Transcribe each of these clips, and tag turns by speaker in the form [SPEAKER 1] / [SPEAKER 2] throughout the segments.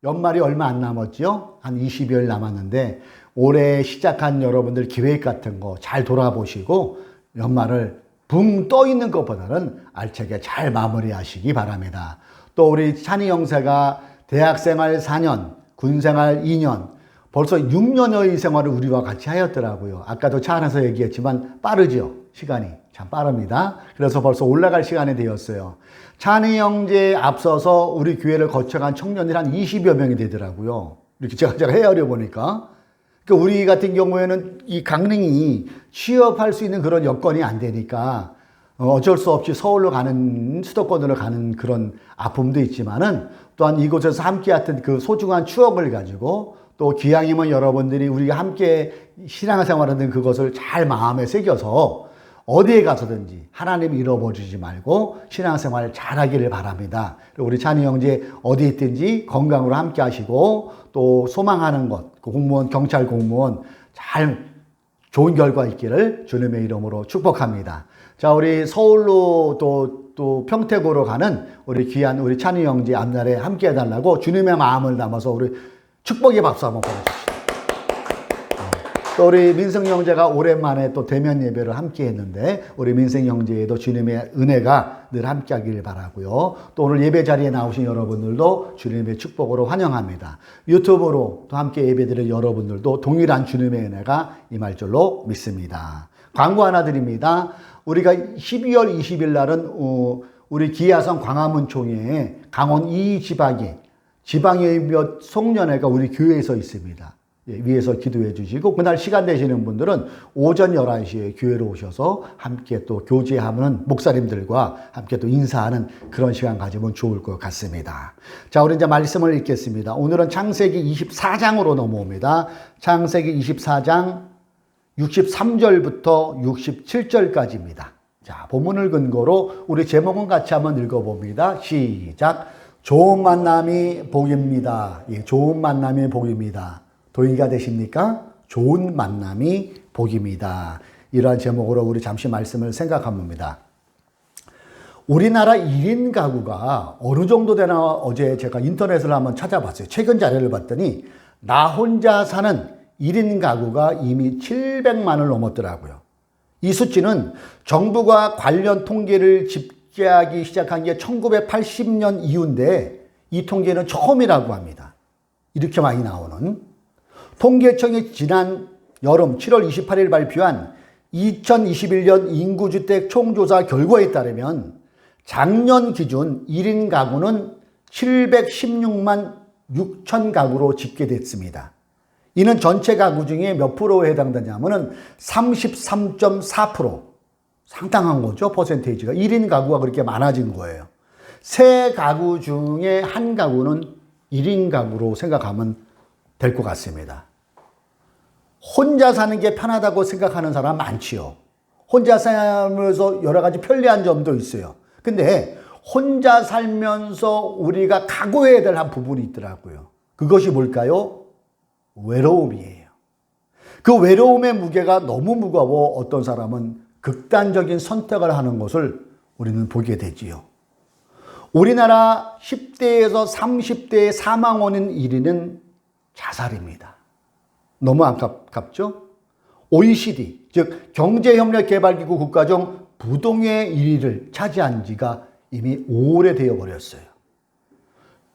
[SPEAKER 1] 연말이 얼마 안 남았죠? 한 20여일 남았는데 올해 시작한 여러분들 계획 같은 거 잘 돌아보시고 연말을 붕 떠 있는 것보다는 알차게 잘 마무리하시기 바랍니다. 또 우리 찬이 형제가 대학생활 4년, 군생활 2년, 벌써 6년의 생활을 우리와 같이 하였더라고요. 아까도 차 안에서 얘기했지만 빠르죠? 시간이 참 빠릅니다. 그래서 벌써 올라갈 시간이 되었어요. 찬이 형제에 앞서서 우리 교회를 거쳐간 청년들이 한 20여 명이 되더라고요. 이렇게 제가 헤아려 보니까. 그러니까 우리 같은 경우에는 이 강릉이 취업할 수 있는 그런 여건이 안 되니까 어쩔 수 없이 서울로 가는, 수도권으로 가는 그런 아픔도 있지만은 또한 이곳에서 함께 했던 그 소중한 추억을 가지고 또 기왕이면 여러분들이 우리가 함께 신앙생활하는 그것을 잘 마음에 새겨서 어디에 가서든지 하나님 잃어버리지 말고 신앙생활 잘하기를 바랍니다. 그리고 우리 찬이 형제 어디 있든지 건강으로 함께 하시고 또 소망하는 것, 공무원, 경찰 공무원 잘 좋은 결과 있기를 주님의 이름으로 축복합니다. 자, 우리 서울로 또 평택으로 가는 우리 귀한 우리 찬이 형제 앞날에 함께 해달라고 주님의 마음을 담아서 우리 축복의 박수 한번 보내주시죠. 또 우리 민승 형제가 오랜만에 또 대면 예배를 함께 했는데 우리 민승 형제에도 주님의 은혜가 늘 함께 하길 바라고요. 또 오늘 예배 자리에 나오신 여러분들도 주님의 축복으로 환영합니다. 유튜브로 또 함께 예배드릴 여러분들도 동일한 주님의 은혜가 임할 줄로 믿습니다. 광고 하나 드립니다. 우리가 12월 20일 날은 우리 기아성 광화문 총회에 강원 2지방에 지방예비몇 송년회가 우리 교회에서 있습니다. 위에서 기도해 주시고 그날 시간 되시는 분들은 오전 11시에 교회로 오셔서 함께 또 교제하는 목사님들과 함께 또 인사하는 그런 시간 가지면 좋을 것 같습니다. 자, 우리 이제 말씀을 읽겠습니다. 오늘은 창세기 24장으로 넘어옵니다. 창세기 24장 63절부터 67절까지입니다. 자, 본문을 근거로 우리 제목은 같이 한번 읽어봅니다. 시작. 좋은 만남이 복입니다. 예, 좋은 만남이 복입니다. 동의가 되십니까? 좋은 만남이 복입니다. 이러한 제목으로 우리 잠시 말씀을 생각합니다. 우리나라 1인 가구가 어느 정도 되나 어제 제가 인터넷을 한번 찾아봤어요. 최근 자료를 봤더니 나 혼자 사는 1인 가구가 이미 700만을 넘었더라고요. 이 수치는 정부가 관련 통계를 집계하기 시작한 게 1980년 이후인데 이 통계는 처음이라고 합니다. 이렇게 많이 나오는. 통계청이 지난 여름 7월 28일 발표한 2021년 인구주택 총조사 결과에 따르면 작년 기준 1인 가구는 716만 6천 가구로 집계됐습니다. 이는 전체 가구 중에 몇 프로에 해당되냐면은 33.4%. 상당한 거죠, 퍼센테이지가. 1인 가구가 그렇게 많아진 거예요. 세 가구 중에 한 가구는 1인 가구로 생각하면 될 것 같습니다. 혼자 사는 게 편하다고 생각하는 사람 많지요. 혼자 살면서 여러 가지 편리한 점도 있어요. 근데 혼자 살면서 우리가 각오해야 될 한 부분이 있더라고요. 그것이 뭘까요? 외로움이에요. 그 외로움의 무게가 너무 무거워 어떤 사람은 극단적인 선택을 하는 것을 우리는 보게 되지요. 우리나라 10대에서 30대의 사망 원인 1위는 자살입니다. 너무 안타깝죠? OECD, 즉 경제협력개발기구 국가 중 부동의 1위를 차지한 지가 이미 오래되어 버렸어요.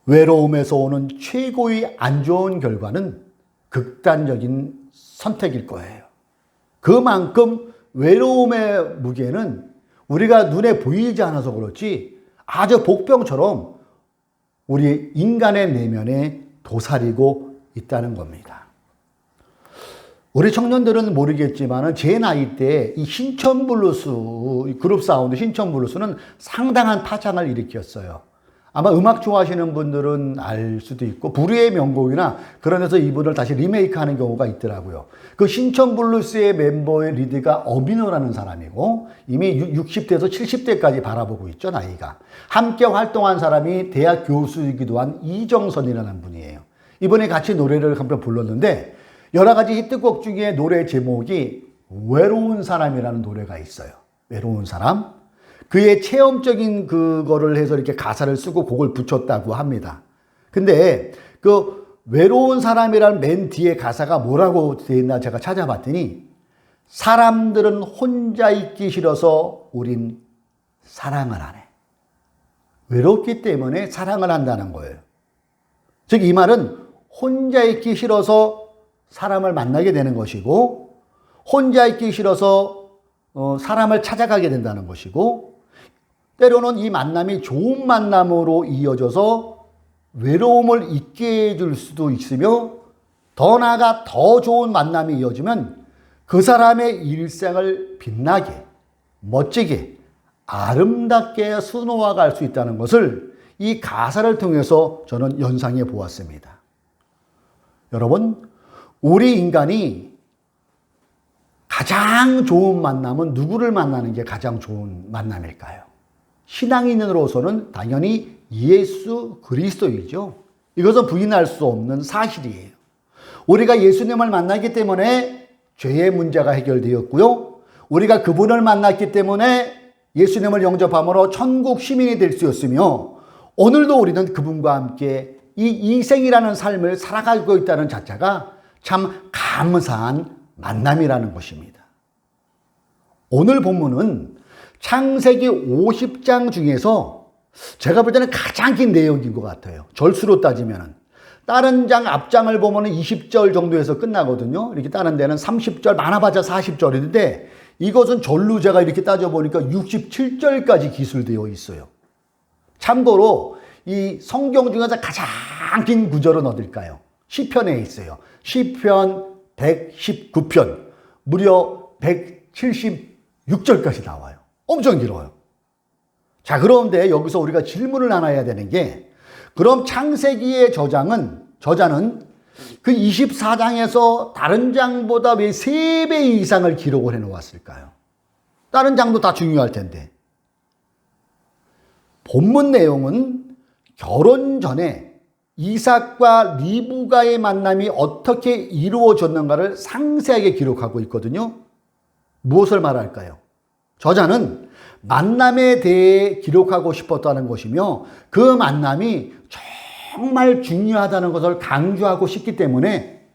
[SPEAKER 1] 외로움에서 오는 최고의 안 좋은 결과는 극단적인 선택일 거예요. 그만큼 외로움의 무게는 우리가 눈에 보이지 않아서 그렇지 아주 복병처럼 우리 인간의 내면에 도사리고 있다는 겁니다. 우리 청년들은 모르겠지만 제 나이 때 이 신천블루스, 그룹 사운드 신천블루스는 상당한 파장을 일으켰어요. 아마 음악 좋아하시는 분들은 알 수도 있고 불후의 명곡이나 그런 데서 이분을 다시 리메이크하는 경우가 있더라고요. 그 신천블루스의 멤버의 리드가 어비노라는 사람이고 이미 60대에서 70대까지 바라보고 있죠, 나이가. 함께 활동한 사람이 대학 교수이기도 한 이정선이라는 분이에요. 이번에 같이 노래를 한번 불렀는데 여러 가지 히트곡 중에 노래 제목이 외로운 사람이라는 노래가 있어요. 외로운 사람. 그의 체험적인 그거를 해서 이렇게 가사를 쓰고 곡을 붙였다고 합니다. 근데 그 외로운 사람이란 맨 뒤에 가사가 뭐라고 되어 있나 제가 찾아봤더니 사람들은 혼자 있기 싫어서 우린 사랑을 하네. 외롭기 때문에 사랑을 한다는 거예요. 즉 이 말은 혼자 있기 싫어서 사람을 만나게 되는 것이고 혼자 있기 싫어서 사람을 찾아가게 된다는 것이고 때로는 이 만남이 좋은 만남으로 이어져서 외로움을 잊게 해줄 수도 있으며 더 나아가 더 좋은 만남이 이어지면 그 사람의 일생을 빛나게 멋지게 아름답게 수놓아 갈 수 있다는 것을 이 가사를 통해서 저는 연상해 보았습니다. 여러분, 우리 인간이 가장 좋은 만남은 누구를 만나는 게 가장 좋은 만남일까요? 신앙인으로서는 당연히 예수 그리스도이죠. 이것은 부인할 수 없는 사실이에요. 우리가 예수님을 만났기 때문에 죄의 문제가 해결되었고요. 우리가 그분을 만났기 때문에 예수님을 영접함으로 천국 시민이 될 수 있었으며 오늘도 우리는 그분과 함께 이 이생이라는 삶을 살아가고 있다는 자체가 참 감사한 만남이라는 것입니다. 오늘 본문은 창세기 50장 중에서 제가 볼 때는 가장 긴 내용인 것 같아요. 절수로 따지면 다른 장 앞장을 보면 20절 정도에서 끝나거든요. 이렇게 다른 데는 30절 많아봤자 40절인데 이것은 전루제가 이렇게 따져보니까 67절까지 기술되어 있어요. 참고로 이 성경 중에서 가장 긴 구절은 어딜까요? 시편에 있어요. 시편 119편 무려 176절까지 나와요. 엄청 길어요. 자, 그런데 여기서 우리가 질문을 하나 해야 되는 게 그럼 창세기의 저자는 그 24장에서 다른 장보다 왜 3배 이상을 기록을 해 놓았을까요? 다른 장도 다 중요할 텐데. 본문 내용은 결혼 전에 이삭과 리브가의 만남이 어떻게 이루어졌는가를 상세하게 기록하고 있거든요. 무엇을 말할까요? 저자는 만남에 대해 기록하고 싶었다는 것이며 그 만남이 정말 중요하다는 것을 강조하고 싶기 때문에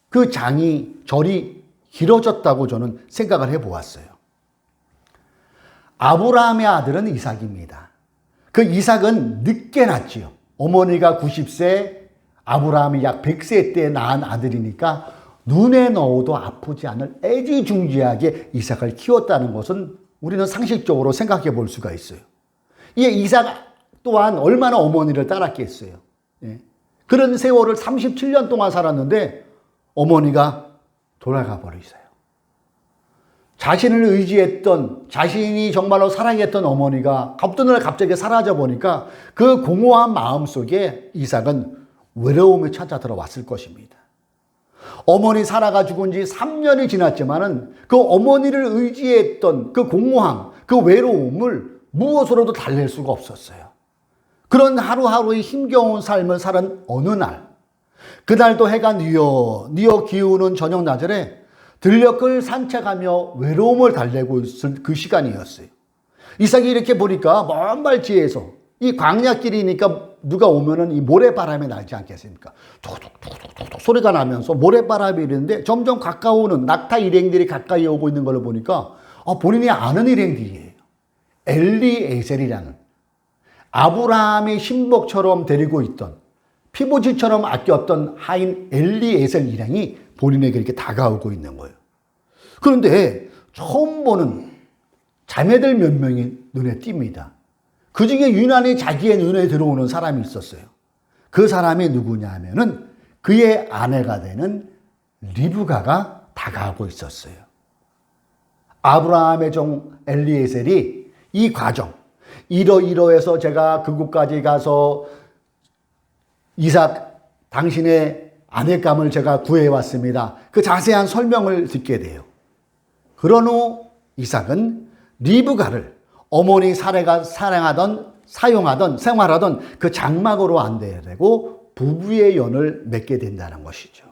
[SPEAKER 1] 그 절이 길어졌다고 저는 생각을 해보았어요. 아브라함의 아들은 이삭입니다. 그 이삭은 늦게 낳지요. 어머니가 90세, 아브라함이 약 100세 때 낳은 아들이니까 눈에 넣어도 아프지 않을 애지중지하게 이삭을 키웠다는 것은 우리는 상식적으로 생각해 볼 수가 있어요. 이 이삭 또한 얼마나 어머니를 따랐겠어요. 예. 그런 세월을 37년 동안 살았는데 어머니가 돌아가 버리세요. 자신을 의지했던, 자신이 정말로 사랑했던 어머니가 어떤 날 갑자기 사라져 보니까 그 공허한 마음 속에 이삭은 외로움이 찾아 들어왔을 것입니다. 어머니 사라가 죽은 지 3년이 지났지만은 그 어머니를 의지했던 그 공허함, 그 외로움을 무엇으로도 달랠 수가 없었어요. 그런 하루하루의 힘겨운 삶을 살은 어느 날, 그날도 해가 뉘어 기우는 저녁 나절에 들녘을 산책하며 외로움을 달래고 있을 그 시간이었어요. 이삭이 이렇게 보니까 먼 발치에서 이 광야길이니까 누가 오면은 이 모래바람이 나지 않겠습니까? 톡톡톡톡 소리가 나면서 모래바람이 이러는데 점점 가까워오는 낙타 일행들이 가까이 오고 있는 걸 보니까 본인이 아는 일행들이에요. 엘리에셀이라는 아브라함의 신복처럼 데리고 있던 피부질처럼 아꼈던 하인 엘리에셀 일행이 본인에게 이렇게 다가오고 있는 거예요. 그런데 처음 보는 자매들 몇 명이 눈에 띕니다. 그 중에 유난히 자기의 눈에 들어오는 사람이 있었어요. 그 사람이 누구냐 하면은 그의 아내가 되는 리브가가 다가오고 있었어요. 아브라함의 종 엘리에셀이 이 과정, 이러이러해서 제가 그곳까지 가서 이삭 당신의 아내감을 제가 구해왔습니다. 그 자세한 설명을 듣게 돼요. 그런 후 이삭은 리브가를 어머니 사례가 생활하던 그 장막으로 안내되고 부부의 연을 맺게 된다는 것이죠.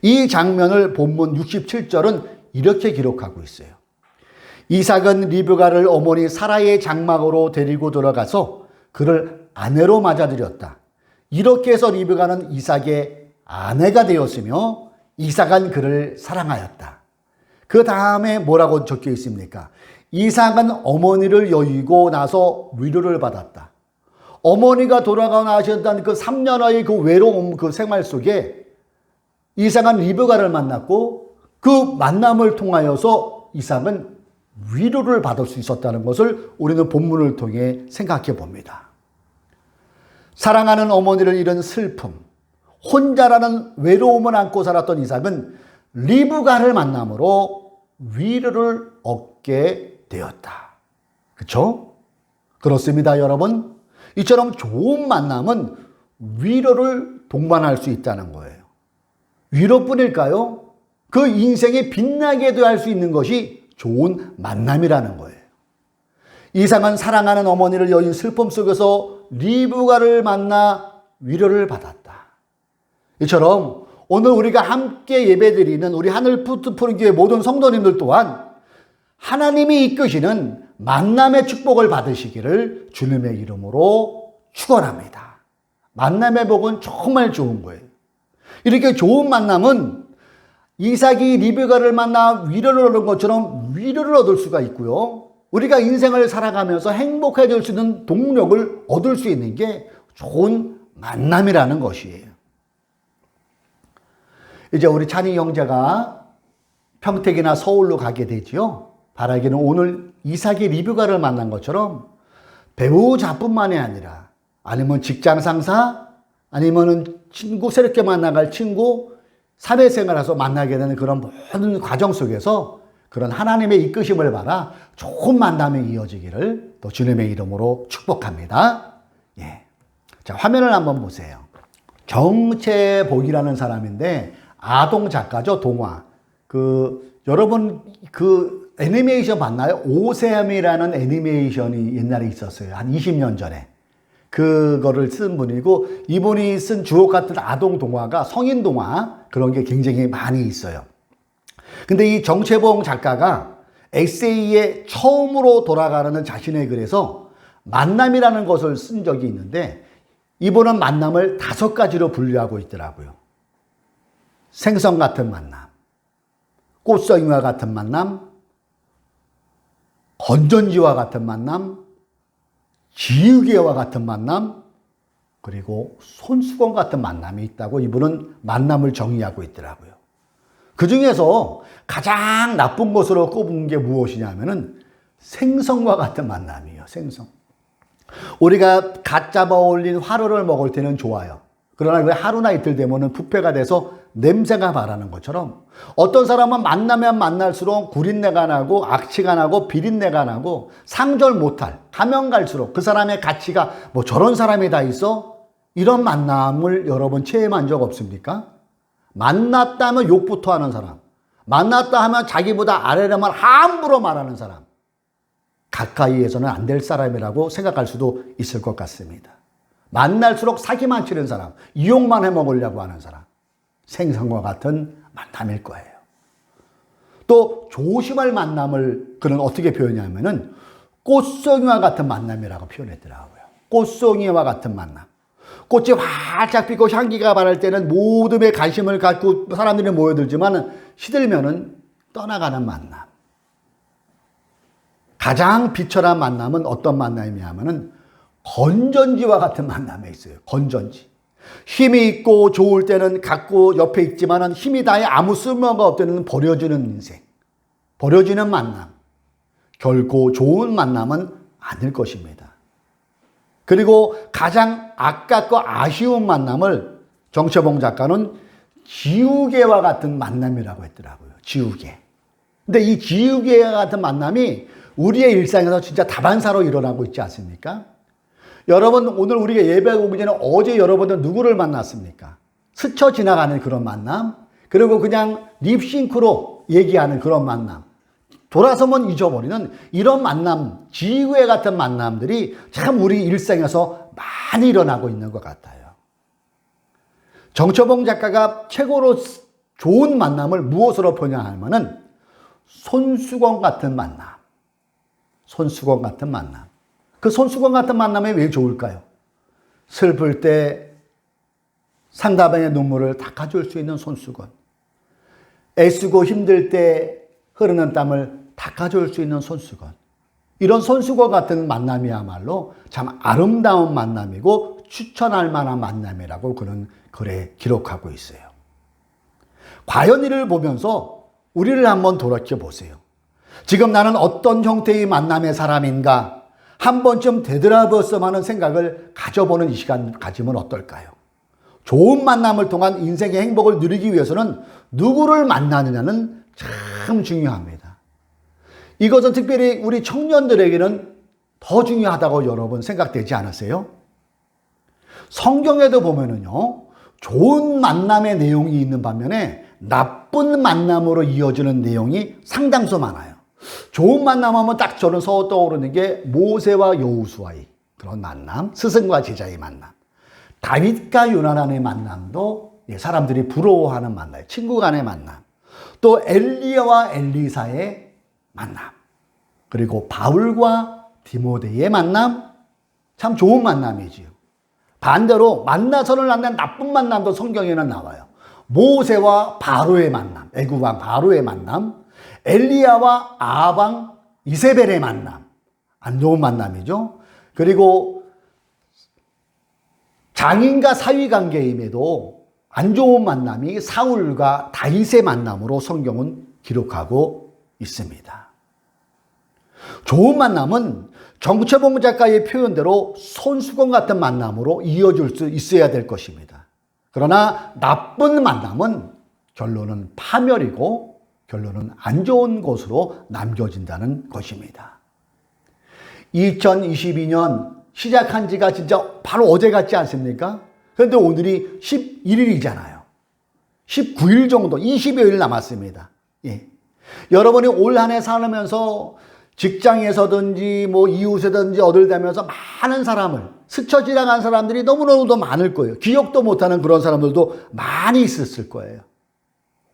[SPEAKER 1] 이 장면을 본문 67절은 이렇게 기록하고 있어요. 이삭은 리브가를 어머니 사라의 장막으로 데리고 들어가서 그를 아내로 맞아들였다. 이렇게 해서 리브가는 이삭의 아내가 되었으며 이삭은 그를 사랑하였다. 그 다음에 뭐라고 적혀 있습니까? 이삭은 어머니를 여의고 나서 위로를 받았다. 어머니가 돌아가고 나셨던 그 3년의 그 외로움 그 생활 속에 이삭은 리브가를 만났고 그 만남을 통하여서 이삭은 위로를 받을 수 있었다는 것을 우리는 본문을 통해 생각해 봅니다. 사랑하는 어머니를 잃은 슬픔, 혼자라는 외로움을 안고 살았던 이삭은 리브가를 만남으로 위로를 얻게 되었다. 그렇죠? 그렇습니다, 여러분. 이처럼 좋은 만남은 위로를 동반할 수 있다는 거예요. 위로뿐일까요? 그 인생에 빛나게도 할 수 있는 것이 좋은 만남이라는 거예요. 이삭은 사랑하는 어머니를 여인 슬픔 속에서 리브가를 만나 위로를 받았다. 이처럼 오늘 우리가 함께 예배드리는 우리 하늘 푸른 교회 모든 성도님들 또한 하나님이 이끄시는 만남의 축복을 받으시기를 주님의 이름으로 축원합니다. 만남의 복은 정말 좋은 거예요. 이렇게 좋은 만남은 이삭이 리브가를 만나 위로를 얻은 것처럼 위로를 얻을 수가 있고요. 우리가 인생을 살아가면서 행복해질 수 있는 동력을 얻을 수 있는 게 좋은 만남이라는 것이에요. 이제 우리 찬희 형제가 평택이나 서울로 가게 되지요. 바라기는 오늘 이삭이 리브가를 만난 것처럼 배우자뿐만이 아니라 아니면 직장 상사 아니면 친구 새롭게 만나갈 친구 사회생활에서 만나게 되는 그런 모든 과정 속에서 그런 하나님의 이끄심을 받아 좋은 만남이 이어지기를 또 주님의 이름으로 축복합니다. 예. 자, 화면을 한번 보세요. 정채복이라는 사람인데 아동 작가죠, 동화. 여러분 애니메이션 봤나요? 오셈이라는 애니메이션이 옛날에 있었어요. 한 20년 전에. 그거를 쓴 분이고, 이분이 쓴 주옥 같은 아동 동화가 성인 동화, 그런 게 굉장히 많이 있어요. 근데 이 정채봉 작가가 에세이에 처음으로 돌아가는 자신의 글에서 만남이라는 것을 쓴 적이 있는데, 이분은 만남을 5가지로 분류하고 있더라고요. 생선 같은 만남, 꽃송이와 같은 만남, 건전지와 같은 만남, 지우개와 같은 만남, 그리고 손수건 같은 만남이 있다고 이분은 만남을 정의하고 있더라고요. 그 중에서 가장 나쁜 것으로 꼽은 게 무엇이냐면은 생선과 같은 만남이에요. 생선. 우리가 갓 잡아 올린 화로를 먹을 때는 좋아요. 그러나 그 하루나 이틀 되면은 부패가 돼서 냄새가 바라는 것처럼 어떤 사람은 만나면 만날수록 구린내가 나고 악취가 나고 비린내가 나고 상절 못할, 가면 갈수록 그 사람의 가치가 뭐 저런 사람이 다 있어? 이런 만남을 여러분 체험한 적 없습니까? 만났다 하면 욕부터 하는 사람, 만났다 하면 자기보다 아래로만 함부로 말하는 사람, 가까이에서는 안 될 사람이라고 생각할 수도 있을 것 같습니다. 만날수록 사기만 치는 사람, 이용만 해먹으려고 하는 사람, 생선과 같은 만남일 거예요. 또 조심할 만남을 그는 어떻게 표현하냐면은 꽃송이와 같은 만남이라고 표현했더라고요. 꽃송이와 같은 만남. 꽃이 활짝 피고 향기가 바랄 때는 모두의 관심을 갖고 사람들이 모여들지만 시들면은 떠나가는 만남. 가장 비천한 만남은 어떤 만남이냐면은 건전지와 같은 만남에 있어요. 건전지. 힘이 있고 좋을 때는 갖고 옆에 있지만은 힘이 다해 아무 쓸모가 없을 때는 버려지는 인생. 버려지는 만남. 결코 좋은 만남은 아닐 것입니다. 그리고 가장 아깝고 아쉬운 만남을 정채봉 작가는 지우개와 같은 만남이라고 했더라고요. 지우개. 근데 이 지우개와 같은 만남이 우리의 일상에서 진짜 다반사로 일어나고 있지 않습니까? 여러분, 오늘 우리가 예배 오기 전에 어제 여러분들 누구를 만났습니까? 스쳐 지나가는 그런 만남, 그리고 그냥 립싱크로 얘기하는 그런 만남, 돌아서면 잊어버리는 이런 만남, 지우개 같은 만남들이 참 우리 일상에서 많이 일어나고 있는 것 같아요. 정채봉 작가가 최고로 좋은 만남을 무엇으로 표현하냐면은 손수건 같은 만남. 손수건 같은 만남. 그 손수건 같은 만남이 왜 좋을까요? 슬플 때 상대방의 눈물을 닦아줄 수 있는 손수건, 애쓰고 힘들 때 흐르는 땀을 닦아줄 수 있는 손수건, 이런 손수건 같은 만남이야말로 참 아름다운 만남이고 추천할 만한 만남이라고 그는 글에 기록하고 있어요. 과연 이를 보면서 우리를 한번 돌이켜 보세요. 지금 나는 어떤 형태의 만남의 사람인가 한 번쯤 되돌아보았으면 하는 생각을 가져보는 이 시간 가지면 어떨까요? 좋은 만남을 통한 인생의 행복을 누리기 위해서는 누구를 만나느냐는 참 중요합니다. 이것은 특별히 우리 청년들에게는 더 중요하다고 여러분 생각되지 않으세요? 성경에도 보면은요, 좋은 만남의 내용이 있는 반면에 나쁜 만남으로 이어지는 내용이 상당수 많아요. 좋은 만남하면 딱 저는 떠오르는 게 모세와 여호수아의 그런 만남, 스승과 제자의 만남, 다윗과 요나단의 만남도 사람들이 부러워하는 만남, 친구 간의 만남, 또 엘리야와 엘리사의 만남, 그리고 바울과 디모데의 만남, 참 좋은 만남이지요. 반대로 만나서는 안 되는 나쁜 만남도 성경에는 나와요. 모세와 바로의 만남, 애굽왕 바로의 만남, 엘리야와 아합왕 이세벨의 만남, 안 좋은 만남이죠. 그리고 장인과 사위 관계임에도 안 좋은 만남이 사울과 다윗의 만남으로 성경은 기록하고 있습니다. 좋은 만남은 정채봉 작가의 표현대로 손수건 같은 만남으로 이어질 수 있어야 될 것입니다. 그러나 나쁜 만남은 결론은 파멸이고 결론은 안 좋은 곳으로 남겨진다는 것입니다. 2022년 시작한 지가 진짜 바로 어제 같지 않습니까? 그런데 오늘이 11일이잖아요. 19일 정도, 20여일 남았습니다. 예. 여러분이 올 한 해 살면서 직장에서든지 이웃에든지 어딜 다면서 많은 사람을 스쳐 지나간 사람들이 너무너무도 많을 거예요. 기억도 못하는 그런 사람들도 많이 있었을 거예요.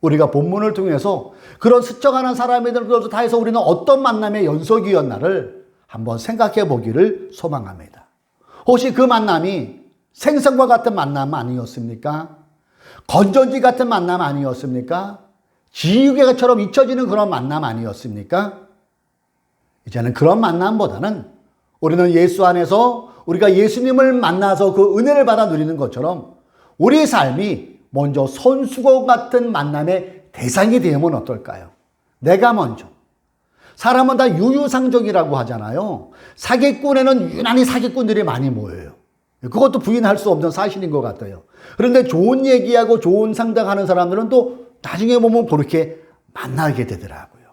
[SPEAKER 1] 우리가 본문을 통해서 그런 스쳐가는 사람들도 다 해서 우리는 어떤 만남의 연속이었나를 한번 생각해 보기를 소망합니다. 혹시 그 만남이 생선과 같은 만남 아니었습니까? 건전지 같은 만남 아니었습니까? 지우개처럼 잊혀지는 그런 만남 아니었습니까? 이제는 그런 만남보다는 우리는 예수 안에서 우리가 예수님을 만나서 그 은혜를 받아 누리는 것처럼 우리의 삶이 먼저 손수건 같은 만남의 대상이 되면 어떨까요? 내가 먼저. 사람은 다 유유상종이라고 하잖아요. 사기꾼에는 유난히 사기꾼들이 많이 모여요. 그것도 부인할 수 없는 사실인 것 같아요. 그런데 좋은 얘기하고 좋은 상담하는 사람들은 또 나중에 보면 그렇게 만나게 되더라고요.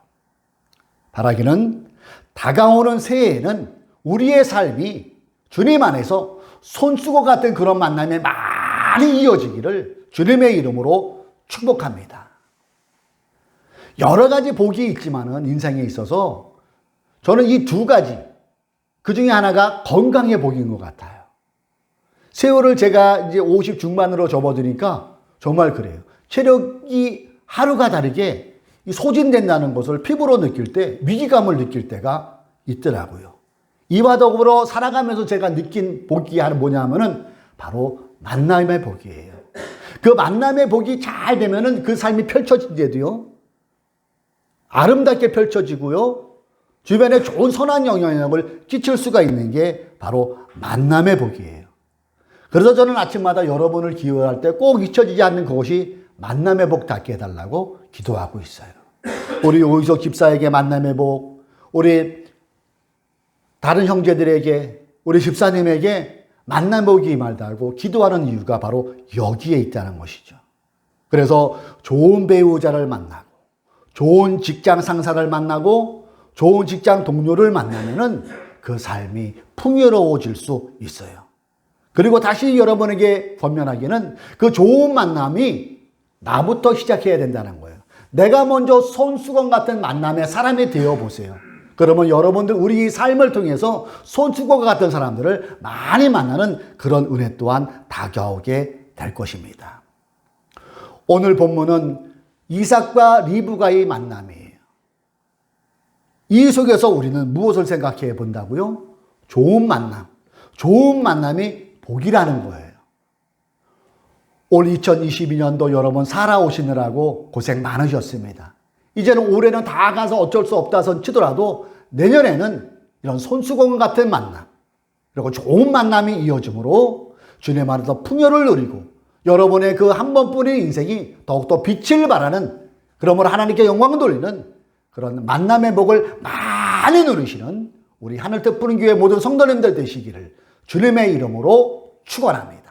[SPEAKER 1] 바라기는 다가오는 새해에는 우리의 삶이 주님 안에서 손수건 같은 그런 만남에 많이 이어지기를 주님의 이름으로 축복합니다. 여러 가지 복이 있지만은 인생에 있어서 저는 이 두 가지, 그 중에 하나가 건강의 복인 것 같아요. 세월을 제가 이제 50 중반으로 접어드니까 정말 그래요. 체력이 하루가 다르게 소진된다는 것을 피부로 느낄 때, 위기감을 느낄 때가 있더라고요. 이와 더불어 살아가면서 제가 느낀 복이 하나 뭐냐면은 바로 만남의 복이에요. 그 만남의 복이 잘 되면은 그 삶이 펼쳐질 때도요, 아름답게 펼쳐지고요, 주변에 좋은 선한 영향력을 끼칠 수가 있는 게 바로 만남의 복이에요. 그래서 저는 아침마다 여러분을 기도할 때 꼭 잊혀지지 않는 그것이 만남의 복 닿게 해달라고 기도하고 있어요. 우리 오희석 집사에게 만남의 복, 우리 다른 형제들에게, 우리 집사님에게 만남의 복이 임하다고 기도하는 이유가 바로 여기에 있다는 것이죠. 그래서 좋은 배우자를 만나고, 좋은 직장 상사를 만나고, 좋은 직장 동료를 만나면은 그 삶이 풍요로워질 수 있어요. 그리고 다시 여러분에게 권면하기는 그 좋은 만남이 나부터 시작해야 된다는 거예요. 내가 먼저 손수건 같은 만남의 사람이 되어 보세요. 그러면 여러분들 우리 삶을 통해서 손수건 같은 사람들을 많이 만나는 그런 은혜 또한 다가오게 될 것입니다. 오늘 본문은 이삭과 리브가의 만남이에요. 이 속에서 우리는 무엇을 생각해 본다고요? 좋은 만남. 좋은 만남이 복이라는 거예요. 올 2022년도 여러분 살아오시느라고 고생 많으셨습니다. 이제는 올해는 다 가서 어쩔 수 없다 손 치더라도 내년에는 이런 손수건 같은 만남, 그리고 좋은 만남이 이어지므로 주님 안에서 풍요를 누리고 여러분의 그 한 번뿐인 인생이 더욱더 빛을 발하는, 그러므로 하나님께 영광 돌리는 그런 만남의 복을 많이 누리시는 우리 하늘뜻 푸른 교회 모든 성도님들 되시기를 주님의 이름으로 축원합니다.